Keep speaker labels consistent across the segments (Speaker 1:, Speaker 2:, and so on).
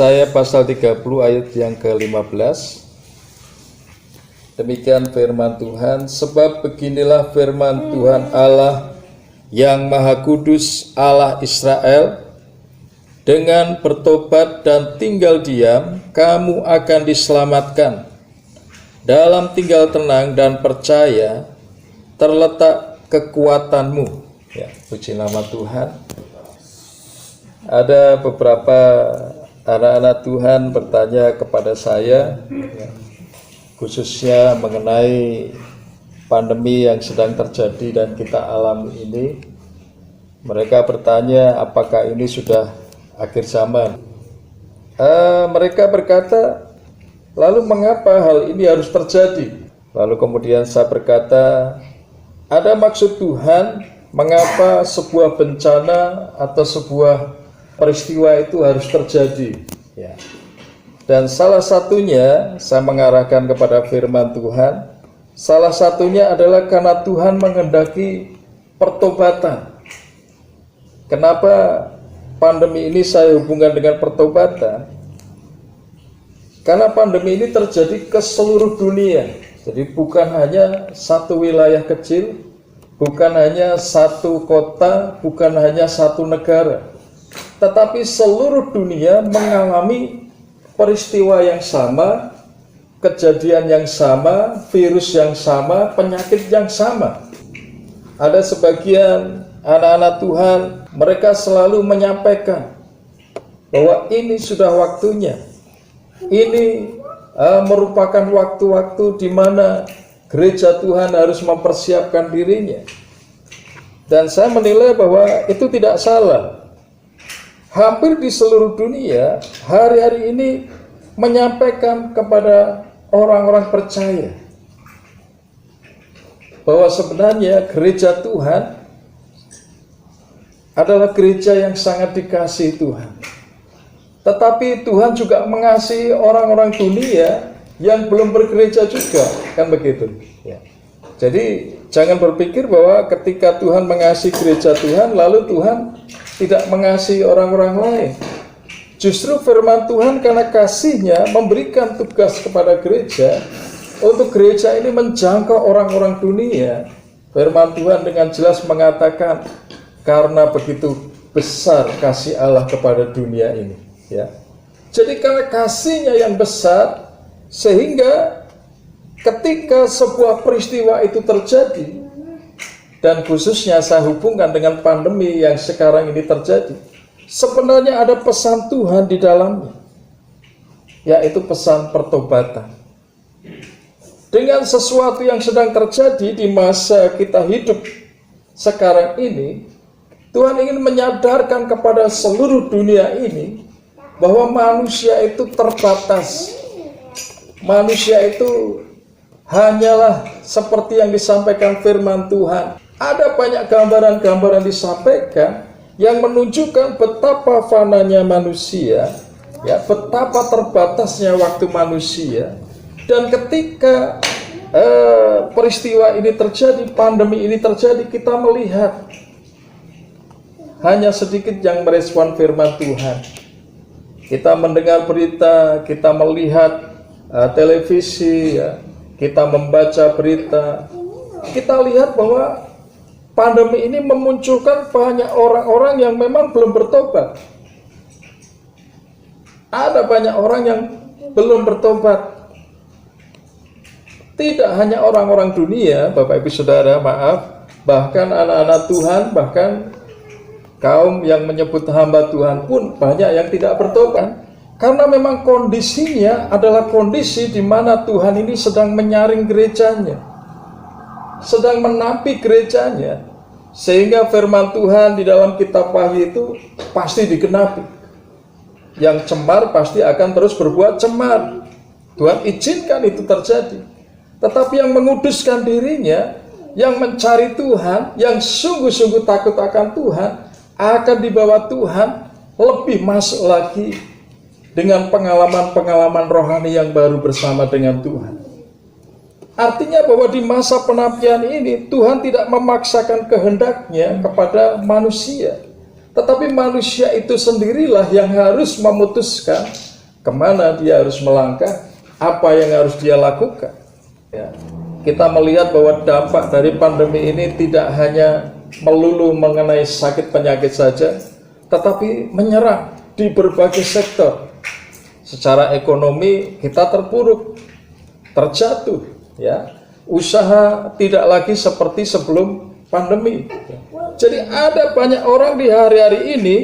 Speaker 1: Yesaya pasal 30 ayat yang ke-15. Demikian firman Tuhan, sebab beginilah firman Tuhan Allah yang Maha Kudus, Allah Israel, dengan bertobat dan tinggal diam, kamu akan diselamatkan. Dalam tinggal tenang dan percaya, terletak kekuatanmu. Ya, puji nama Tuhan. Ada beberapa anak-anak Tuhan bertanya kepada saya, ya, khususnya mengenai pandemi yang sedang terjadi dan kita alami ini. Mereka bertanya apakah ini sudah akhir zaman. Mereka berkata, lalu mengapa hal ini harus terjadi? Lalu kemudian saya berkata, ada maksud Tuhan mengapa sebuah bencana atau sebuah peristiwa itu harus terjadi, ya. Dan salah satunya saya mengarahkan kepada firman Tuhan. Salah satunya adalah karena Tuhan menghendaki pertobatan. Kenapa pandemi ini saya hubungkan dengan pertobatan? Karena pandemi ini terjadi ke seluruh dunia. Jadi bukan hanya satu wilayah kecil, bukan hanya satu kota, bukan hanya satu negara, tetapi seluruh dunia mengalami peristiwa yang sama, kejadian yang sama, virus yang sama, penyakit yang sama. Ada sebagian anak-anak Tuhan, mereka selalu menyampaikan bahwa ini sudah waktunya. Ini merupakan waktu-waktu di mana gereja Tuhan harus mempersiapkan dirinya. Dan saya menilai bahwa itu tidak salah. Hampir di seluruh dunia hari-hari ini menyampaikan kepada orang-orang percaya bahwa sebenarnya gereja Tuhan adalah gereja yang sangat dikasihi Tuhan. Tetapi Tuhan juga mengasihi orang-orang dunia yang belum bergereja juga, kan begitu ya. Jadi jangan berpikir bahwa ketika Tuhan mengasihi gereja Tuhan lalu Tuhan tidak mengasihi orang-orang lain. Justru firman Tuhan karena kasihnya memberikan tugas kepada gereja untuk gereja ini menjangkau orang-orang dunia. Firman Tuhan dengan jelas mengatakan karena begitu besar kasih Allah kepada dunia ini, ya. Jadi karena kasihnya yang besar sehingga ketika sebuah peristiwa itu terjadi, dan khususnya saya hubungkan dengan pandemi yang sekarang ini terjadi, sebenarnya ada pesan Tuhan di dalamnya, yaitu pesan pertobatan. Dengan sesuatu yang sedang terjadi di masa kita hidup sekarang ini, Tuhan ingin menyadarkan kepada seluruh dunia ini bahwa manusia itu terbatas. Manusia itu hanyalah seperti yang disampaikan firman Tuhan. Ada banyak gambaran-gambaran disampaikan yang menunjukkan betapa fananya manusia, ya, betapa terbatasnya waktu manusia. Dan ketika peristiwa ini terjadi, pandemi ini terjadi, kita melihat hanya sedikit yang merespon firman Tuhan. Kita mendengar berita, kita melihat televisi, ya, kita membaca berita, kita lihat bahwa pandemi ini memunculkan banyak orang-orang yang memang belum bertobat. Ada banyak orang yang belum bertobat. Tidak hanya orang-orang dunia, Bapak Ibu Saudara, maaf, bahkan anak-anak Tuhan, bahkan kaum yang menyebut hamba Tuhan pun banyak yang tidak bertobat. Karena memang kondisinya adalah kondisi di mana Tuhan ini sedang menyaring gerejanya, sedang menampik gerejanya, sehingga firman Tuhan di dalam kitab Wahyu itu pasti digenapi. Yang cemar pasti akan terus berbuat cemar. Tuhan izinkan itu terjadi. Tetapi yang menguduskan dirinya, yang mencari Tuhan, yang sungguh-sungguh takut akan Tuhan, akan dibawa Tuhan lebih masuk lagi dengan pengalaman-pengalaman rohani yang baru bersama dengan Tuhan. Artinya bahwa di masa penapian ini Tuhan tidak memaksakan kehendaknya kepada manusia, tetapi manusia itu sendirilah yang harus memutuskan kemana dia harus melangkah, apa yang harus dia lakukan. Ya. Kita melihat bahwa dampak dari pandemi ini tidak hanya melulu mengenai sakit penyakit saja, tetapi menyerang di berbagai sektor. Secara ekonomi kita terpuruk, terjatuh, ya. Usaha tidak lagi seperti sebelum pandemi. Jadi ada banyak orang di hari-hari ini.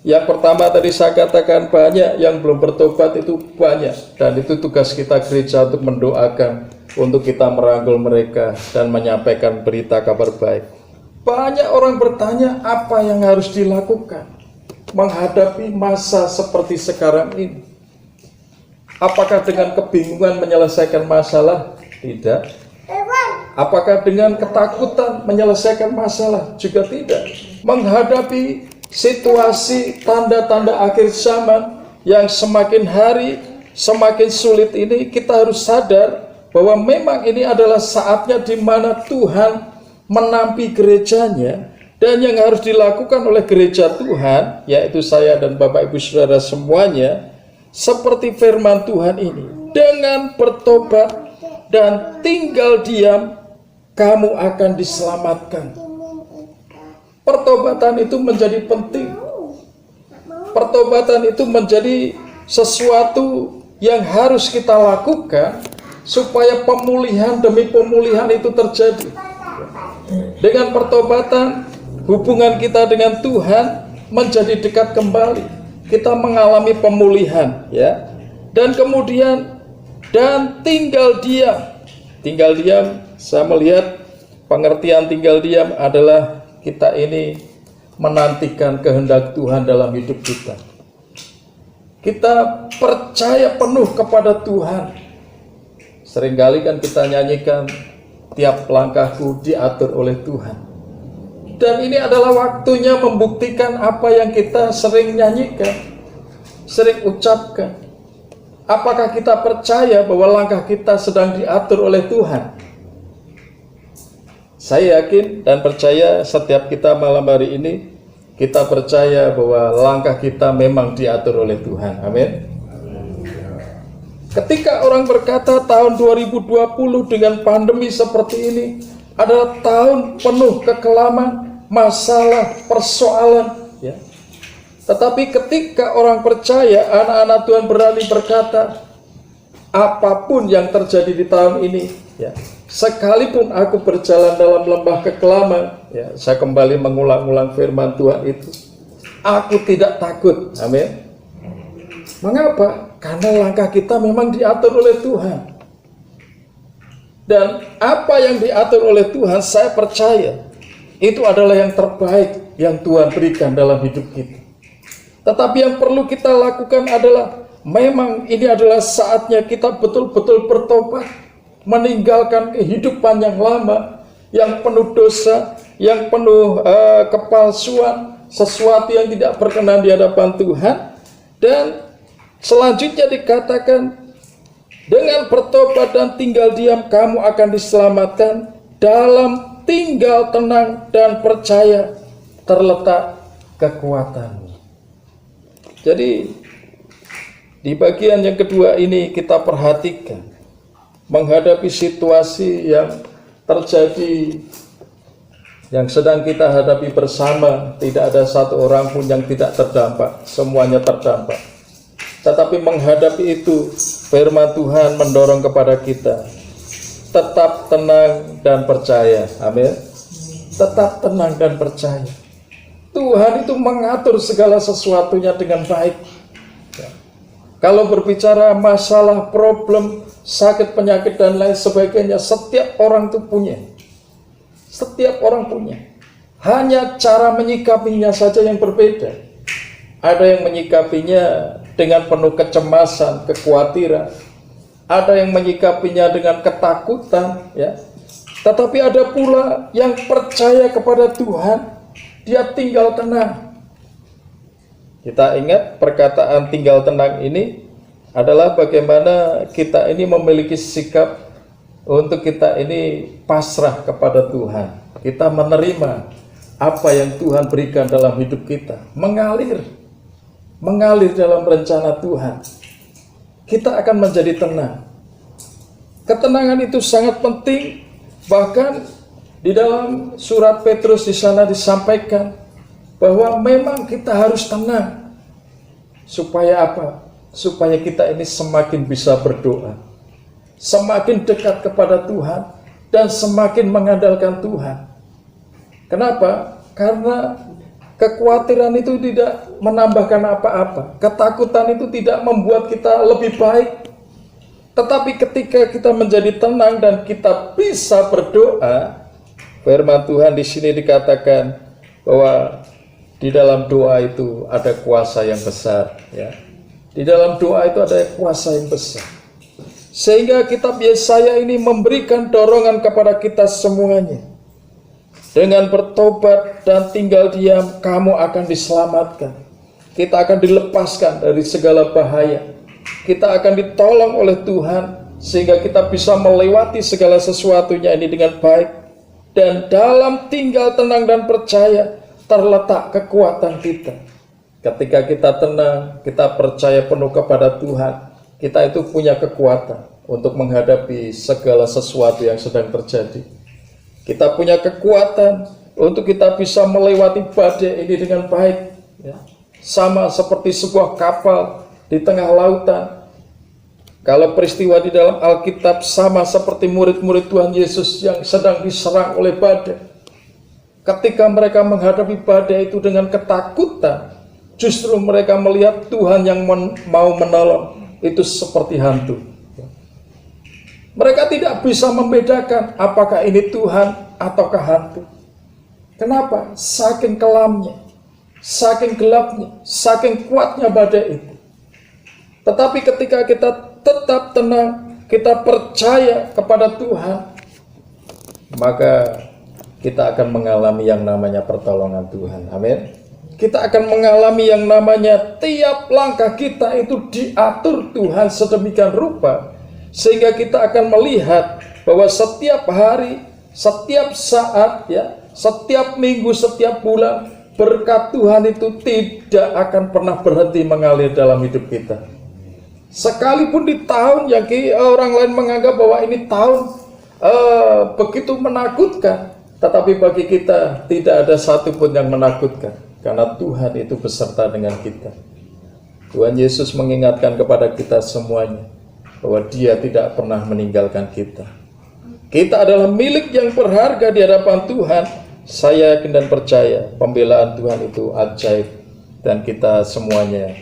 Speaker 1: Yang pertama tadi saya katakan, banyak yang belum bertobat, itu banyak, dan itu tugas kita gereja untuk mendoakan, untuk kita merangkul mereka dan menyampaikan berita kabar baik. Banyak orang bertanya apa yang harus dilakukan menghadapi masa seperti sekarang ini. Apakah dengan kebingungan menyelesaikan masalah? Tidak. Apakah dengan ketakutan menyelesaikan masalah? Juga tidak. Menghadapi situasi tanda-tanda akhir zaman yang semakin hari semakin sulit ini, kita harus sadar bahwa memang ini adalah saatnya di mana Tuhan menampi gerejanya, dan yang harus dilakukan oleh gereja Tuhan, yaitu saya dan Bapak Ibu Saudara semuanya, seperti firman Tuhan ini, dengan bertobat dan tinggal diam, kamu akan diselamatkan. Pertobatan itu menjadi penting. Pertobatan itu menjadi sesuatu yang harus kita lakukan supaya pemulihan demi pemulihan itu terjadi. Dengan pertobatan, hubungan kita dengan Tuhan menjadi dekat kembali. Kita mengalami pemulihan, ya. Dan kemudian tinggal diam. Tinggal diam, saya melihat pengertian tinggal diam adalah kita ini menantikan kehendak Tuhan dalam hidup kita. Kita percaya penuh kepada Tuhan. Seringkali kan kita nyanyikan, tiap langkahku diatur oleh Tuhan. Dan ini adalah waktunya membuktikan apa yang kita sering nyanyikan, sering ucapkan. Apakah kita percaya bahwa langkah kita sedang diatur oleh Tuhan? Saya yakin dan percaya setiap kita malam hari ini, kita percaya bahwa langkah kita memang diatur oleh Tuhan. Amin. Ketika orang berkata tahun 2020 dengan pandemi seperti ini adalah tahun penuh kekelaman, masalah, persoalan, ya. Tetapi ketika orang percaya, anak-anak Tuhan berani berkata, apapun yang terjadi di tahun ini, ya, sekalipun aku berjalan dalam lembah kekelaman, ya, saya kembali mengulang-ulang firman Tuhan itu, aku tidak takut. Amin. Mengapa? Karena langkah kita memang diatur oleh Tuhan. Dan apa yang diatur oleh Tuhan, saya percaya itu adalah yang terbaik yang Tuhan berikan dalam hidup kita. Tetapi yang perlu kita lakukan adalah, memang ini adalah saatnya kita betul-betul bertobat, meninggalkan kehidupan yang lama, yang penuh dosa, yang penuh kepalsuan, sesuatu yang tidak berkenan di hadapan Tuhan. Dan selanjutnya dikatakan, dengan bertobat dan tinggal diam, kamu akan diselamatkan. Dalam tinggal tenang dan percaya terletak kekuatanmu. Jadi di bagian yang kedua ini kita perhatikan, menghadapi situasi yang terjadi, yang sedang kita hadapi bersama, tidak ada satu orang pun yang tidak terdampak, semuanya terdampak. Tetapi menghadapi itu, firman Tuhan mendorong kepada kita, tetap tenang dan percaya. Amin. Tetap tenang dan percaya. Tuhan itu mengatur segala sesuatunya dengan baik. Kalau berbicara masalah, problem, sakit, penyakit, dan lain sebagainya, setiap orang itu punya. Setiap orang punya. Hanya cara menyikapinya saja yang berbeda. Ada yang menyikapinya dengan penuh kecemasan, kekhawatiran. Ada yang menyikapinya dengan ketakutan, ya. Tetapi ada pula yang percaya kepada Tuhan, dia tinggal tenang. Kita ingat perkataan tinggal tenang ini adalah bagaimana kita ini memiliki sikap untuk kita ini pasrah kepada Tuhan. Kita menerima apa yang Tuhan berikan dalam hidup kita, mengalir dalam rencana Tuhan. kita akan menjadi tenang. Ketenangan itu sangat penting, bahkan di dalam surat Petrus di sana disampaikan bahwa memang kita harus tenang. Supaya apa? Supaya kita ini semakin bisa berdoa, semakin dekat kepada Tuhan, dan semakin mengandalkan Tuhan. Kenapa? Karena kekhawatiran itu tidak menambahkan apa-apa. Ketakutan itu tidak membuat kita lebih baik. Tetapi ketika kita menjadi tenang dan kita bisa berdoa, firman Tuhan di sini dikatakan bahwa di dalam doa itu ada kuasa yang besar, ya. Di dalam doa itu ada kuasa yang besar. Sehingga kitab Yesaya ini memberikan dorongan kepada kita semuanya. Dengan bertobat dan tinggal diam, kamu akan diselamatkan. Kita akan dilepaskan dari segala bahaya. Kita akan ditolong oleh Tuhan sehingga kita bisa melewati segala sesuatunya ini dengan baik. Dan dalam tinggal tenang dan percaya terletak kekuatan kita. Ketika kita tenang, kita percaya penuh kepada Tuhan, kita itu punya kekuatan untuk menghadapi segala sesuatu yang sedang terjadi. Kita punya kekuatan untuk kita bisa melewati badai ini dengan baik, ya. Sama seperti sebuah kapal di tengah lautan. Kalau peristiwa di dalam Alkitab sama seperti murid-murid Tuhan Yesus yang sedang diserang oleh badai. Ketika mereka menghadapi badai itu dengan ketakutan, justru mereka melihat Tuhan yang mau menolong itu seperti hantu. Mereka tidak bisa membedakan apakah ini Tuhan ataukah hantu. Kenapa? Saking kelamnya, saking gelapnya, saking kuatnya badai itu. Tetapi ketika kita tetap tenang, kita percaya kepada Tuhan, maka kita akan mengalami yang namanya pertolongan Tuhan. Amin. Kita akan mengalami yang namanya tiap langkah kita itu diatur Tuhan sedemikian rupa, sehingga kita akan melihat bahwa setiap hari, setiap saat, ya, setiap minggu, setiap bulan, berkat Tuhan itu tidak akan pernah berhenti mengalir dalam hidup kita. Sekalipun di tahun yang orang lain menganggap bahwa ini tahun begitu menakutkan, tetapi bagi kita tidak ada satupun yang menakutkan, karena Tuhan itu beserta dengan kita. Tuhan Yesus mengingatkan kepada kita semuanya bahwa Dia tidak pernah meninggalkan kita. Kita adalah milik yang berharga di hadapan Tuhan. Saya yakin dan percaya pembelaan Tuhan itu ajaib, dan kita semuanya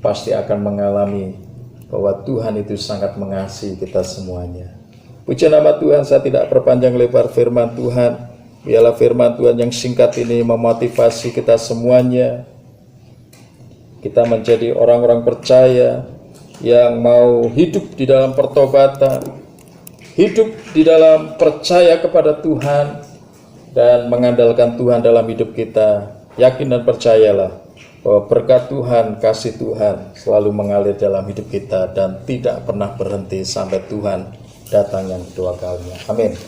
Speaker 1: pasti akan mengalami bahwa Tuhan itu sangat mengasihi kita semuanya. Puji nama Tuhan. Saya tidak perpanjang lebar firman Tuhan. Biarlah firman Tuhan yang singkat ini memotivasi kita semuanya. Kita menjadi orang-orang percaya yang mau hidup di dalam pertobatan, hidup di dalam percaya kepada Tuhan, dan mengandalkan Tuhan dalam hidup kita. Yakin dan percayalah bahwa berkat Tuhan, kasih Tuhan selalu mengalir dalam hidup kita dan tidak pernah berhenti sampai Tuhan datang yang kedua kalinya. Amin.